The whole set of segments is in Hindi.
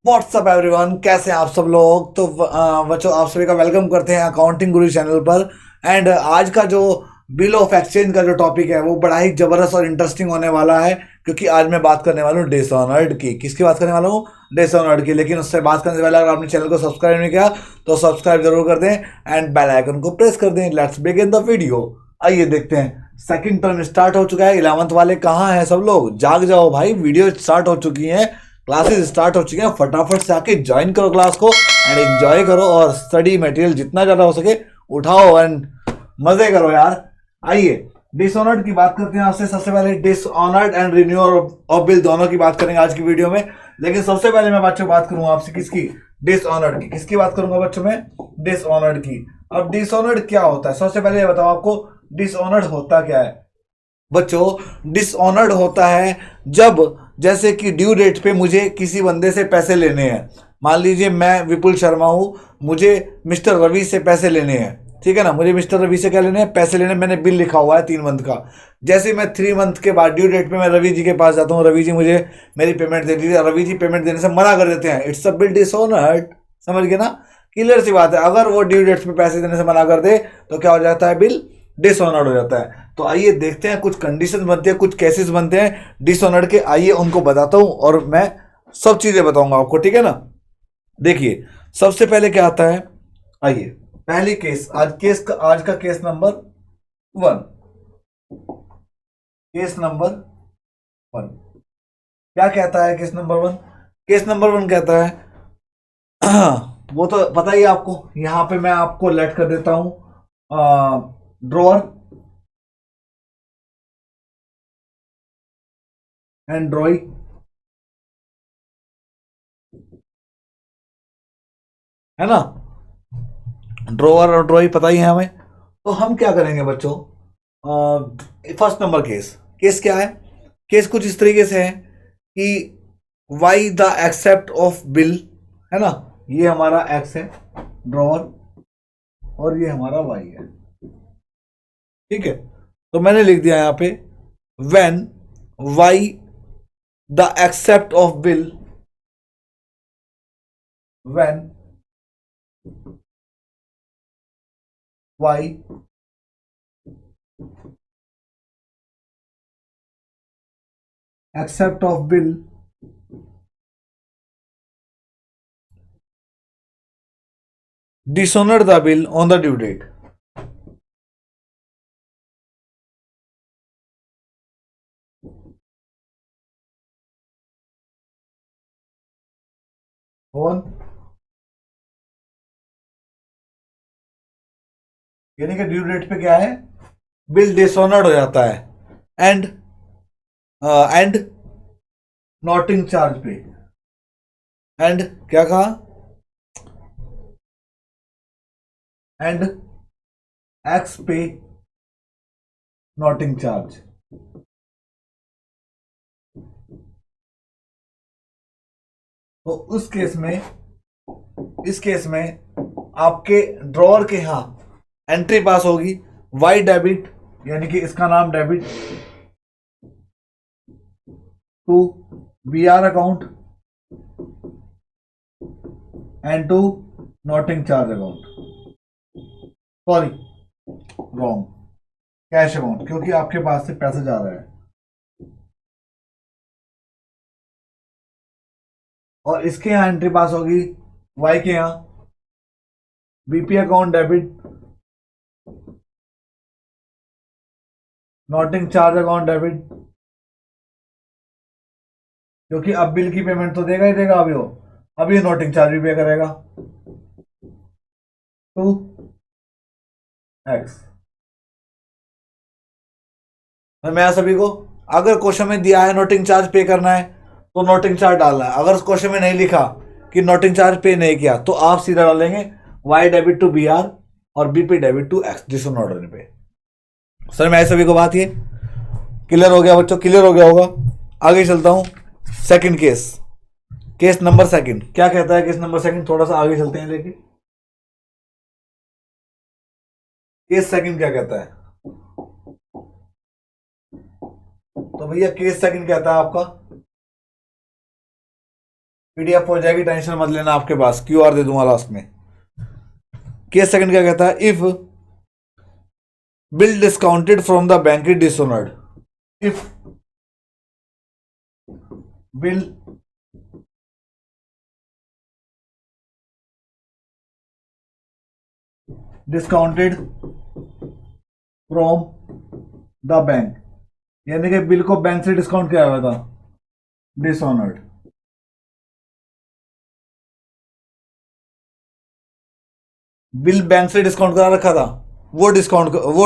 व्हाट्सअप एवरीवन, कैसे हैं आप सब लोग। तो बच्चों, आप सभी का वेलकम करते हैं अकाउंटिंग गुरु चैनल पर। एंड आज का जो बिल ऑफ एक्सचेंज का जो टॉपिक है वो बड़ा ही जबरदस्त और इंटरेस्टिंग होने वाला है, क्योंकि आज मैं बात करने वाला हूँ डिसऑनर्ड की। किसकी बात करने वाला हूँ? डिसऑनर्ड की। लेकिन उससे बात करने से पहले अगर आपने चैनल को सब्सक्राइब नहीं किया तो सब्सक्राइब जरूर कर दें एंड बेल आइकन को प्रेस कर दें। Let's begin the video. आइए देखते हैं। सेकंड टर्म स्टार्ट हो चुका है। 11th वाले कहाँ हैं सब लोग? जाग जाओ भाई, वीडियो स्टार्ट हो चुकी है, क्लासेस स्टार्ट हो चुकी हैं। फटाफट से आके ज्वाइन करो क्लास को एंड एंजॉय करो, और स्टडी मटेरियल जितना ज्यादा हो सके उठाओ एंड मजे करो यार। आइए डिसऑनर्ड की बात करते हैं आपसे। सबसे पहले dishonoured and renewal of bill दोनों की बात करेंगे आज की वीडियो में। लेकिन सबसे पहले मैं बच्चों बात करूंगा आपसे किसकी? डिसऑनर्ड की। किसकी बात करूंगा बच्चों में? डिसऑनर्ड की। अब डिसऑनर्ड क्या होता है? सबसे पहले ये बताओ आपको डिसऑनर्ड होता क्या है। बच्चों, डिसऑनर्ड होता है जब, जैसे कि ड्यू डेट पे मुझे किसी बंदे से पैसे लेने हैं। मान लीजिए मैं विपुल शर्मा हूं, मुझे मिस्टर रवि से पैसे लेने हैं। ठीक है ना, मुझे मिस्टर रवि से क्या लेने हैं? पैसे लेने। मैंने बिल लिखा हुआ है 3 मंथ का। जैसे मैं 3 मंथ के बाद ड्यू डेट पे मैं रवि जी के पास जाता हूँ, रवि जी मुझे मेरी पेमेंट दे दीजिए। रवि जी पेमेंट देने से मना कर देते हैं। It's a bill dishonoured. समझ गए ना? क्लियर सी बात है। अगर वो ड्यू डेट्स पे पैसे देने से मना कर दे तो क्या हो जाता है? बिल डिसऑनर्ड हो जाता है। तो आइए देखते हैं, कुछ कंडीशन बनते हैं, कुछ केसेस बनते हैं डिसऑनर्ड के। आइए उनको बताता हूं और मैं सब चीजें बताऊंगा आपको। ठीक है ना? देखिए, सबसे पहले क्या आता है। आइए पहली केस, आज का केस नंबर 1। केस नंबर 1 क्या कहता है? केस नंबर 1, केस नंबर 1 कहता है वो तो पता ही है आपको। यहां पे मैं आपको लेट कर देता हूं ड्रॉअर एंड ड्रॉई। है ना? ड्रॉअर और ड्रॉई पता ही है हमें। तो हम क्या करेंगे बच्चों? First number case. केस क्या है? केस कुछ इस तरीके से है कि Y the accept of bill. है ना? ये हमारा एक्स है ड्रॉअर, और ये हमारा वाई है। ठीक है, तो मैंने लिख दिया यहां पे when Y the accept of bill, when Y accept of bill dishonor the bill on the due date। on, यानी कि ड्यू डेट पे क्या है? बिल डिसऑनर्ड हो जाता है। एंड एंड नॉटिंग चार्ज पे। एंड क्या कहा? एंड एक्स पे नॉटिंग चार्ज। तो उस केस में, इस केस में आपके ड्रॉअर के यहां एंट्री पास होगी वाई डेबिट, यानी कि इसका नाम debit to B R account and to noting charge account. Sorry, wrong, cash account, क्योंकि आपके पास से पैसा जा रहा है। और इसके यहां एंट्री पास होगी वाई के यहां BP account debit, noting charge account debit, क्योंकि अब बिल की पेमेंट तो देगा ही देगा। अभी नोटिंग चार्ज भी पे करेगा। To X. मैं सभी को, अगर क्वेश्चन में दिया है नोटिंग चार्ज पे करना है तो नोटिंग चार्ज डालना है। अगर क्वेश्चन में नहीं लिखा कि नोटिंग चार्ज पे नहीं किया तो आप सीधा डालेंगे Y debit to B R और BP debit to X dishonoured पे। सर मैं सभी को बात ये क्लियर हो गया बच्चों? क्लियर हो गया होगा। आगे चलता हूं। Second case, case number second क्या कहता है? केस नंबर सेकंड, थोड़ा सा आगे चलते हैं लेके। केस सेकंड क्या कहता है? तो भैया केस सेकंड कहता है आपका PDF हो जाएगी, टेंशन मत लेना, आपके पास QR दे दूंगा लास्ट में। केस सेकंड क्या कहता है, if bill discounted from the bank is dishonoured, if bill discounted from the bank, यानी कि बिल को बैंक से डिस्काउंट किया हुआ था, डिसऑनर्ड। बिल बैंक से डिस्काउंट करा रखा था, वो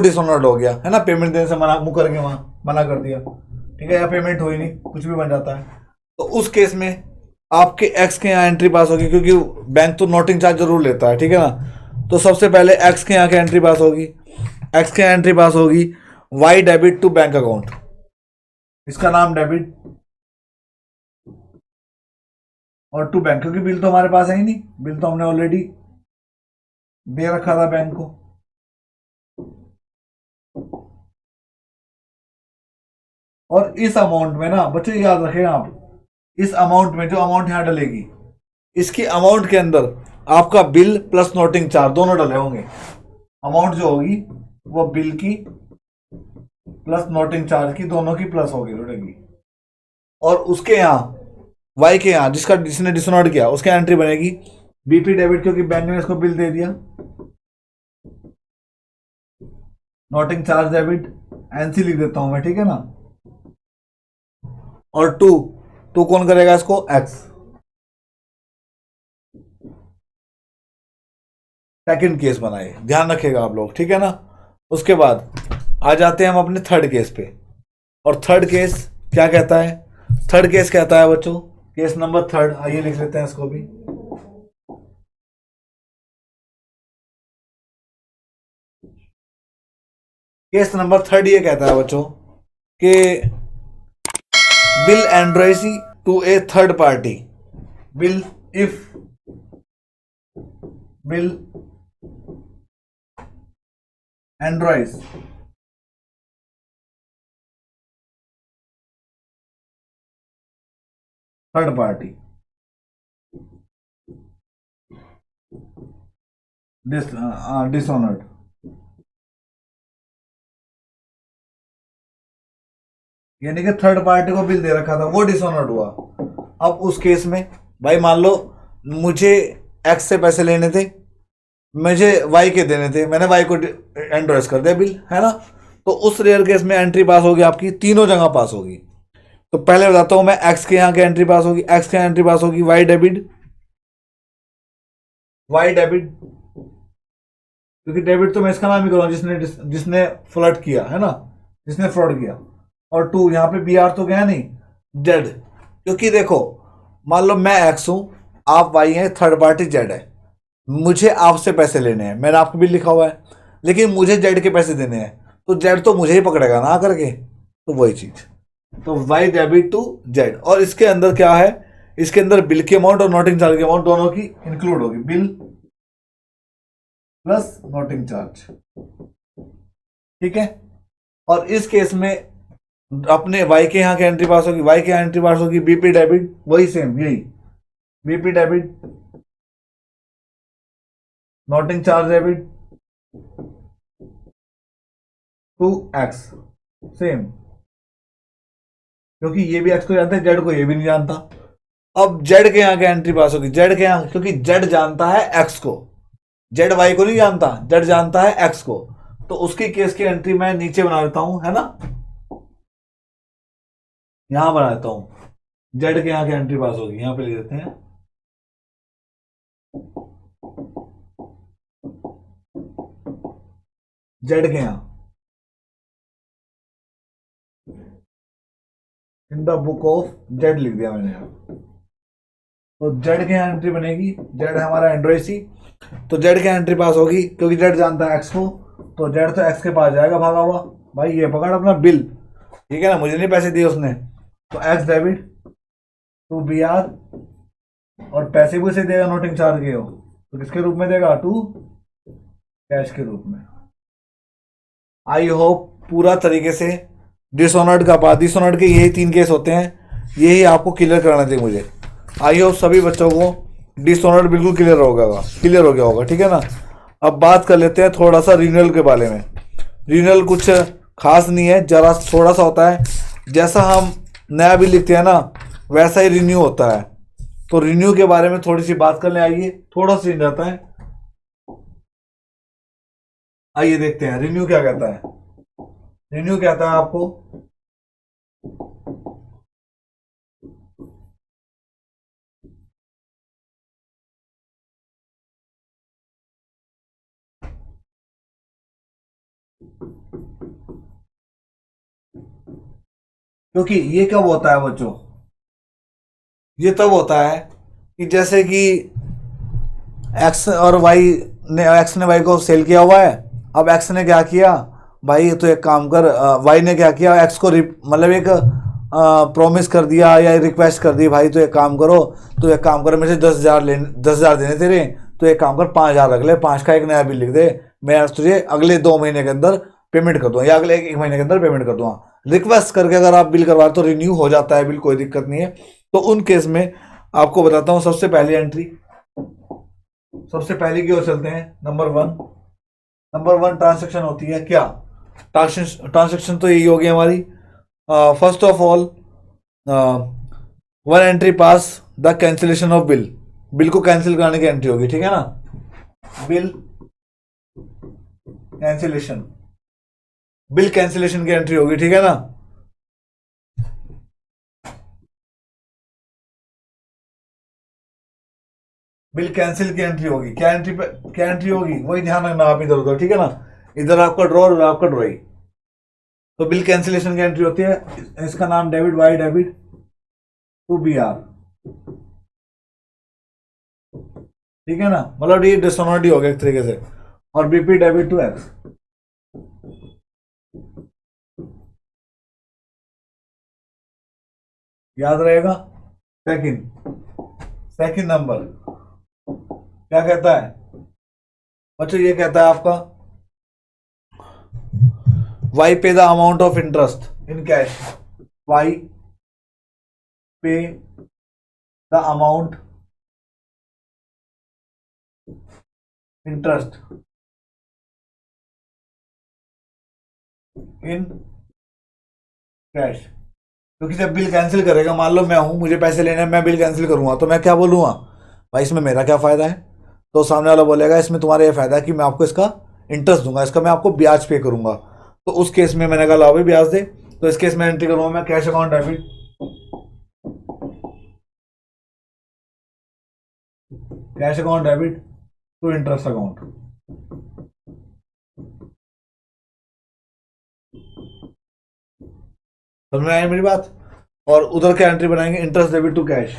डिसऑनर्ड हो गया है ना, पेमेंट देने से मना मुकर के वहां मना कर दिया, ठीक है, या पेमेंट हुई नहीं, कुछ भी बन जाता है। तो उस केस में आपके एक्स के यहाँ एंट्री पास होगी, क्योंकि बैंक तो नोटिंग चार्ज जरूर लेता है, ठीक है ना। तो सबसे पहले एक्स के यहाँ की एंट्री पास होगी, एक्स के यहाँ एंट्री पास होगी, Y debit to bank account, इसका नाम डेबिट और टू बैंक, क्योंकि बिल तो हमारे पास है ही नहीं, बिल तो हमने ऑलरेडी दे रखा था बैंक को। और इस अमाउंट में ना बच्चों याद रखें आप, इस अमाउंट में जो अमाउंट यहां डलेगी, इसकी अमाउंट के अंदर आपका बिल प्लस नोटिंग चार्ज दोनों डले होंगे। अमाउंट जो होगी वो बिल की प्लस नोटिंग चार्ज की, दोनों की प्लस होगी जुड़ेगी। और उसके यहाँ वाई के यहाँ जिसने डिसऑनर्ड किया उसके एंट्री बनेगी BP डेबिट, क्योंकि बैंक ने इसको बिल दे दिया, नोटिंग चार्ज डेबिट, NC लिख देता हूं मैं, ठीक है ना। और टू कौन करेगा इसको, एक्स। सेकंड केस बनाए, ध्यान रखिएगा आप लोग, ठीक है ना। उसके बाद आ जाते हैं हम अपने थर्ड केस पे, और थर्ड केस क्या कहता है, थर्ड केस कहता है बच्चों, केस नंबर थर्ड, आइए लिख लेते हैं इसको भी। केस नंबर थर्ड ये कहता है बच्चों कि bill endorsed to a third party, bill if bill endorsed third party dishonoured, यानी कि थर्ड पार्टी को बिल दे रखा था, वो डिसऑनर्ड हुआ। अब उस केस में भाई मान लो मुझे एक्स से पैसे लेने थे, मुझे वाई के देने थे, मैंने वाई को एंड्रोइस कर दिया बिल, है ना। तो उस रेयर केस में एंट्री पास होगी आपकी, तीनों जगह पास होगी। तो पहले बताता हूं मैं, एक्स के यहां की एंट्री पास होगी, एक्स के यहां एंट्री पास होगी, वाई डेबिट, वाई डेबिट, क्योंकि डेबिट तो मैं इसका नाम ही कर रहा हूं, जिसने जिसने फ्लड किया है ना, जिसने फ्रॉड किया। और टू यहाँ पे BR तो गया नहीं, जेड, क्योंकि देखो मान लो मैं एक्स हूं, आप वाई हैं, थर्ड पार्टी जेड है, मुझे आपसे पैसे लेने हैं, मैंने आपको बिल लिखा हुआ है, लेकिन मुझे जेड के पैसे देने हैं, तो जेड तो मुझे ही पकड़ेगा ना करके, तो वही चीज, तो वाई डेबिट टू जेड। और इसके अंदर क्या है, इसके अंदर बिल की अमाउंट और नोटिंग चार्ज की अमाउंट दोनों की इंक्लूड होगी, बिल प्लस नोटिंग चार्ज, ठीक है। और इस केस में अपने वाई के यहाँ की एंट्री पास होगी, वाई के यहाँ एंट्री पास होगी, BP डेबिट, वही सेम यही, BP debit, noting charge debit to X, same, क्योंकि ये भी एक्स को जानता है, जेड को ये भी नहीं जानता। अब जेड के यहाँ की एंट्री पास होगी, जेड के यहाँ, क्योंकि जेड जानता है एक्स को, जेड वाई को नहीं जानता, जेड जानता है एक्स को, तो उसकी केस की एंट्री मैं नीचे बना देता हूं, है ना, यहां बना देता हूं, जेड के यहां की एंट्री पास होगी, यहां पे लिख देते हैं, जेड के यहां in the book of Z लिख दिया मैंने यहां। तो जेड के यहां एंट्री बनेगी, जेड है हमारा एंड्रोइसी, तो जेड के एंट्री पास होगी, क्योंकि जेड जानता है एक्स को, तो जेड तो एक्स के पास जाएगा भागा हुआ, भाई ये पकड़ अपना बिल, ठीक है ना, मुझे नहीं पैसे दिए उसने, तो एक्स डेबिट टू BR, और पैसे भी उसे देगा नोटिंग चार्ज के हो, तो किसके रूप में देगा, टू कैश के रूप में। आई होप पूरा तरीके से डिसऑनर्ड के यही 3 केस होते हैं, यही आपको क्लियर कराना चाहिए मुझे। आई होप सभी बच्चों को डिसऑनर्ड बिल्कुल क्लियर हो गया होगा, ठीक है ना। अब बात कर लेते हैं थोड़ा सा रिन्यूअल के बारे में। रिन्यूअल कुछ खास नहीं है, जरा थोड़ा सा होता है, जैसा हम नया बिल लिखते हैं ना वैसा ही रिन्यू होता है। तो रिन्यू के बारे में थोड़ी सी बात करने आइए, थोड़ा सा रहता है। आइए देखते हैं रिन्यू क्या कहता है। रिन्यू कहता है आपको क्योंकि ये कब होता है बच्चों, ये तब होता है कि जैसे कि एक्स ने वाई को सेल किया हुआ है। अब एक्स ने क्या किया, भाई तो एक काम कर, वाई ने क्या किया, एक्स को मतलब एक प्रॉमिस कर दिया या रिक्वेस्ट कर दी, भाई तो एक काम करो, तो एक काम करो मेरे से 10,000 देने तेरे, तो एक काम कर 5,000 रख ले, 5 का एक नया बिल लिख दे, मैं तुझे अगले 2 महीने के अंदर पेमेंट कर दूंगा या अगले एक महीने के अंदर पेमेंट कर दूंगा। रिक्वेस्ट करके अगर आप बिल करवा तो रिन्यू हो जाता है बिल, कोई दिक्कत नहीं है। तो उन केस में आपको बताता हूँ, सबसे पहली एंट्री, सबसे पहले की ओर चलते हैं। नंबर वन ट्रांसेक्शन होती है क्या, ट्रांसेक्शन तो यही होगी हमारी। First of all one entry pass the cancellation of bill, bill को कैंसिल कराने की एंट्री होगी, ठीक है ना। बिल कैंसिलेशन, बिल कैंसिलेशन की एंट्री होगी, ठीक है ना। बिल कैंसिल की एंट्री होगी, क्या एंट्री होगी, वही ध्यान रखना आप इधर उधर, ठीक है ना। इधर आपका ड्रॉर और आपका ड्रॉई। तो बिल कैंसिलेशन की एंट्री होती है, इसका नाम debit, Y debit to B R, ठीक है ना। मतलब ये डिसऑनर्ड हो गया एक तरीके से। और बीपी डेबिट टू एक्स, याद रहेगा। सेकंड सेकंड नंबर क्या कहता है बच्चों, ये कहता है आपका Y pay the amount of interest in cash, Y pay the amount interest in cash. क्योंकि जब बिल कैंसिल करेगा, मान लो मैं हूं, मुझे पैसे लेने हैं, मैं बिल कैंसिल करूंगा, तो मैं क्या बोलूंगा, भाई इसमें मेरा क्या फायदा है। तो सामने वाला बोलेगा इसमें तुम्हारा ये फायदा है कि मैं आपको इसका इंटरेस्ट दूंगा, इसका मैं आपको ब्याज पे करूंगा। तो उस केस में मैंने कहा लाओ भाई ब्याज दे, तो इस केस में एंट्री करूंगा मैं cash account debit, cash account debit to interest account. समझ में आई मेरी बात। और उधर क्या एंट्री बनाएंगे, इंटरेस्ट डेबिट टू कैश।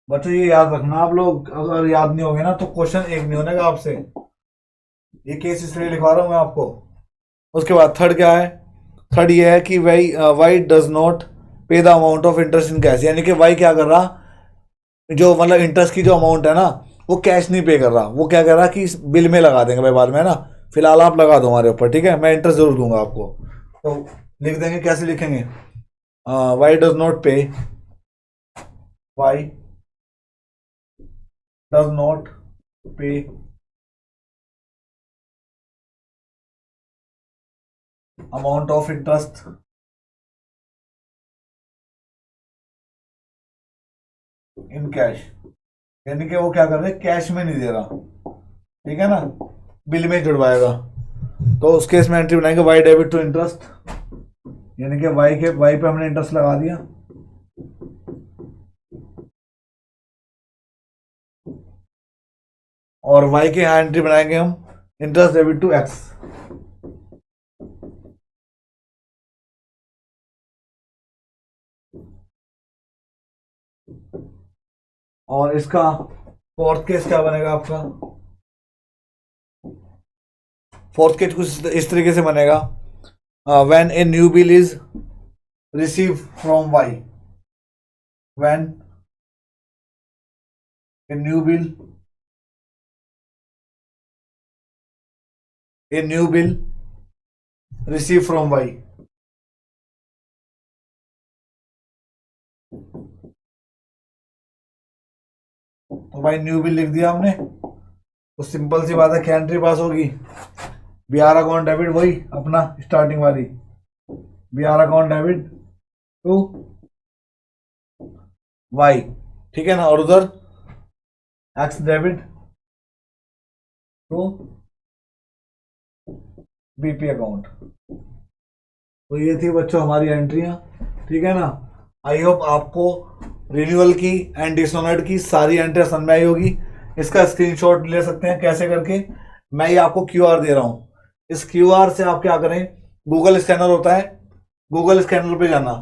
बच्चों ये याद रखना, आप लोग अगर याद नहीं होगे ना तो क्वेश्चन एक नहीं होने का आपसे। ये केस इसलिए लिखवा रहा हूं मैं आपको। उसके बाद थर्ड क्या है, थर्ड ये है कि वाई डज नॉट पे the amount of interest in cash, यानी कि वाई क्या कर रहा, जो मतलब इंटरेस्ट की जो अमाउंट है ना वो कैश नहीं पे कर रहा, वो क्या कर रहा कि इस बिल में लगा देंगे भाई बाद में, है ना। फिलहाल आप लगा दो हमारे ऊपर, ठीक है, मैं इंटरेस्ट जरूर दूंगा आपको। तो लिख देंगे, कैसे लिखेंगे, वाई डज नॉट पे, वाई डज नॉट पे amount of interest in cash, यानी कि वो क्या कर रहे हैं, कैश में नहीं दे रहा, ठीक है ना, बिल में जुड़वाएगा। तो उस केस में एंट्री बनाएंगे वाई डेबिट टू इंटरेस्ट, यानी कि वाई पे हमने इंटरेस्ट लगा दिया। और वाई के यहाँ एंट्री बनाएंगे हम इंटरेस्ट डेबिट टू एक्स। और इसका फोर्थ केस क्या बनेगा आपका, फोर्थ केस कुछ इस तरीके से बनेगा, when a new bill is receive from Y, when a new bill a new bill receive from Y. तो भाई न्यू बिल लिख दिया हमने, तो सिंपल सी बात है क्या एंट्री पास होगी, बीआर अकाउंट डेबिट, वही अपना स्टार्टिंग वाली BR account debit to Y, ठीक है ना, और उधर X debit to BP account. तो ये थी बच्चों हमारी एंट्रियां, ठीक है ना। आई होप आपको रिन्यूअल की एंड डिसऑनर्ड की सारी एंट्रियां समझ में आई होगी। इसका स्क्रीनशॉट ले सकते हैं, कैसे करके, मैं ये आपको क्यूआर दे रहा हूं, इस क्यूआर से आप क्या करें, गूगल स्कैनर होता है, गूगल स्कैनर पे जाना,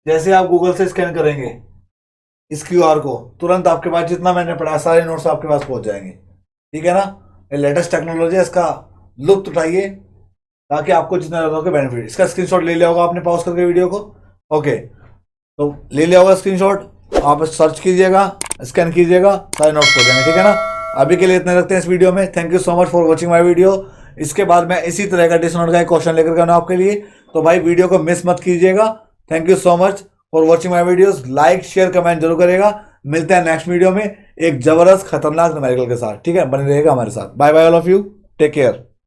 जैसे आप गूगल से स्कैन करेंगे इस क्यूआर को, तुरंत आपके पास जितना मैंने पढ़ा सारे नोट्स आपके पास पहुंच जाएंगे, ठीक है ना। ये लेटेस्ट टेक्नोलॉजी है, इसका लुत्फ उठाइए ताकि आपको जितना ज़्यादा हो बेनिफिट। इसका स्क्रीनशॉट ले लिया होगा आपने पॉज करके वीडियो को, ओके, तो ले लिया होगा स्क्रीनशॉट, आप सर्च कीजिएगा, स्कैन कीजिएगा, सारे नोट्स हो जाएंगे, ठीक है ना। अभी के लिए इतने रखते हैं इस वीडियो में। Thank you so much for watching my video. इसके बाद मैं इसी तरह का डिसऑनर्ड का एक क्वेश्चन लेकर के आना आपके लिए, तो भाई वीडियो को मिस मत कीजिएगा। Thank you so much for watching my videos. Like share comment जरूर करेगा। मिलते हैं नेक्स्ट वीडियो में एक जबरदस्त खतरनाक न्यूमेरिकल के साथ, ठीक है, बने रहेगा हमारे साथ। Bye bye all of you, take care.